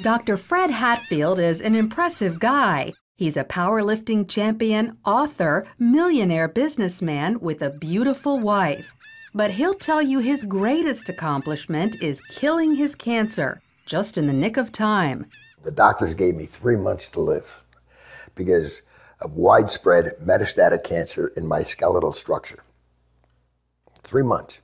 Dr. Fred Hatfield is an impressive guy. He's a powerlifting champion, author, millionaire businessman with a beautiful wife. But he'll tell you his greatest accomplishment is killing his cancer, just in the nick of time. The doctors gave me 3 months to live because of widespread metastatic cancer in my skeletal structure. 3 months.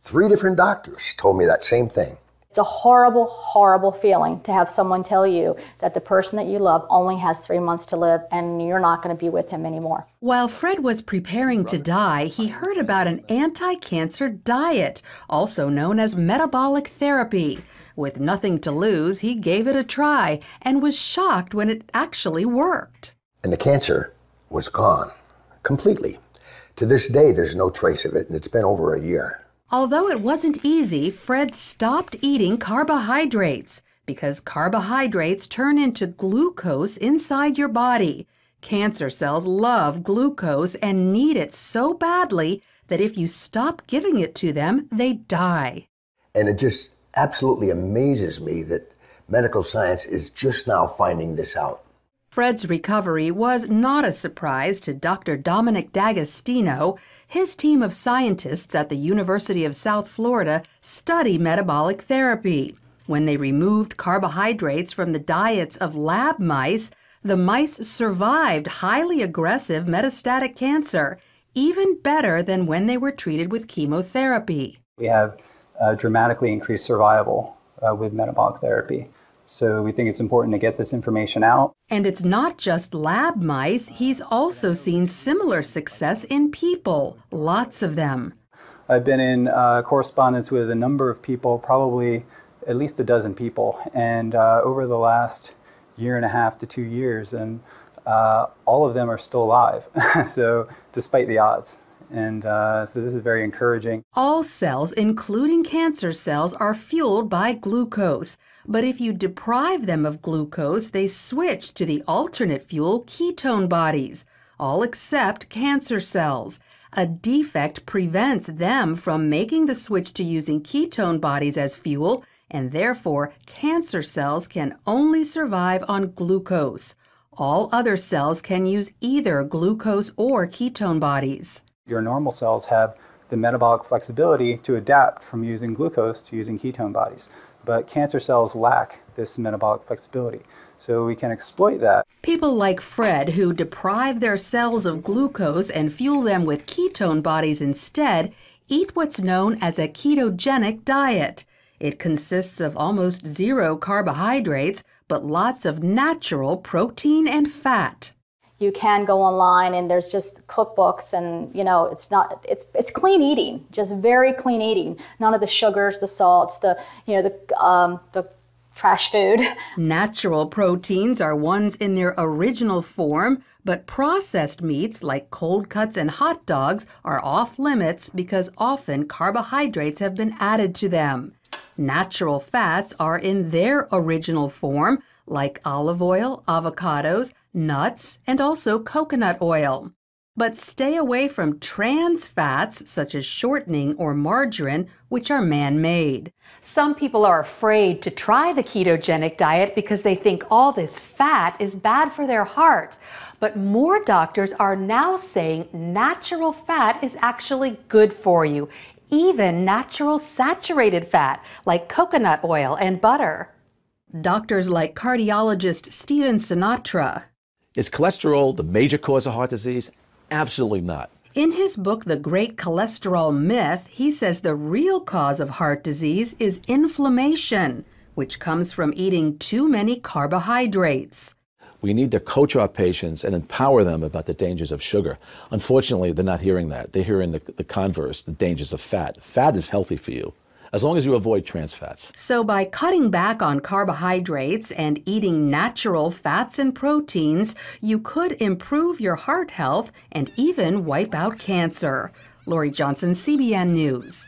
3 different doctors told me that same thing. It's a horrible, horrible feeling to have someone tell you that the person that you love only has 3 months to live and you're not going to be with him anymore. While Fred was preparing to die, he heard about an anti-cancer diet, also known as metabolic therapy. With nothing to lose, he gave it a try and was shocked when it actually worked. And the cancer was gone, completely. To this day, there's no trace of it, and it's been over a year. Although it wasn't easy, Fred stopped eating carbohydrates because carbohydrates turn into glucose inside your body. Cancer cells love glucose and need it so badly that if you stop giving it to them, they die. And it just absolutely amazes me that medical science is just now finding this out. Fred's recovery was not a surprise to Dr. Dominic D'Agostino. His team of scientists at the University of South Florida study metabolic therapy. When they removed carbohydrates from the diets of lab mice, the mice survived highly aggressive metastatic cancer, even better than when they were treated with chemotherapy. We have dramatically increased survival with metabolic therapy. So we think it's important to get this information out. And it's not just lab mice. He's also seen similar success in people, lots of them. I've been in correspondence with a number of people, probably at least a dozen people, and over the last 1.5 to 2 years, and all of them are still alive, so despite the odds. And so this is very encouraging. All cells, including cancer cells, are fueled by glucose. But if you deprive them of glucose, they switch to the alternate fuel ketone bodies, all except cancer cells. A defect prevents them from making the switch to using ketone bodies as fuel, and therefore cancer cells can only survive on glucose. All other cells can use either glucose or ketone bodies. Your normal cells have the metabolic flexibility to adapt from using glucose to using ketone bodies. But cancer cells lack this metabolic flexibility, so we can exploit that. People like Fred, who deprive their cells of glucose and fuel them with ketone bodies instead, eat what's known as a ketogenic diet. It consists of almost 0 carbohydrates, but lots of natural protein and fat. You can go online and there's just cookbooks and, it's clean eating, just very clean eating. None of the sugars, the salts, the trash food. Natural proteins are ones in their original form, but processed meats like cold cuts and hot dogs are off limits because often carbohydrates have been added to them. Natural fats are in their original form, like olive oil, avocados, nuts, and also coconut oil. But stay away from trans fats such as shortening or margarine, which are man-made. Some people are afraid to try the ketogenic diet because they think all this fat is bad for their heart. But more doctors are now saying natural fat is actually good for you, even natural saturated fat like coconut oil and butter. Doctors like cardiologist Stephen Sinatra. Is cholesterol the major cause of heart disease? Absolutely not. In his book, The Great Cholesterol Myth, he says the real cause of heart disease is inflammation, which comes from eating too many carbohydrates. We need to coach our patients and empower them about the dangers of sugar. Unfortunately, they're not hearing that. They're hearing the converse, the dangers of fat. Fat is healthy for you, as long as you avoid trans fats. So by cutting back on carbohydrates and eating natural fats and proteins, you could improve your heart health and even wipe out cancer. Lori Johnson, CBN News.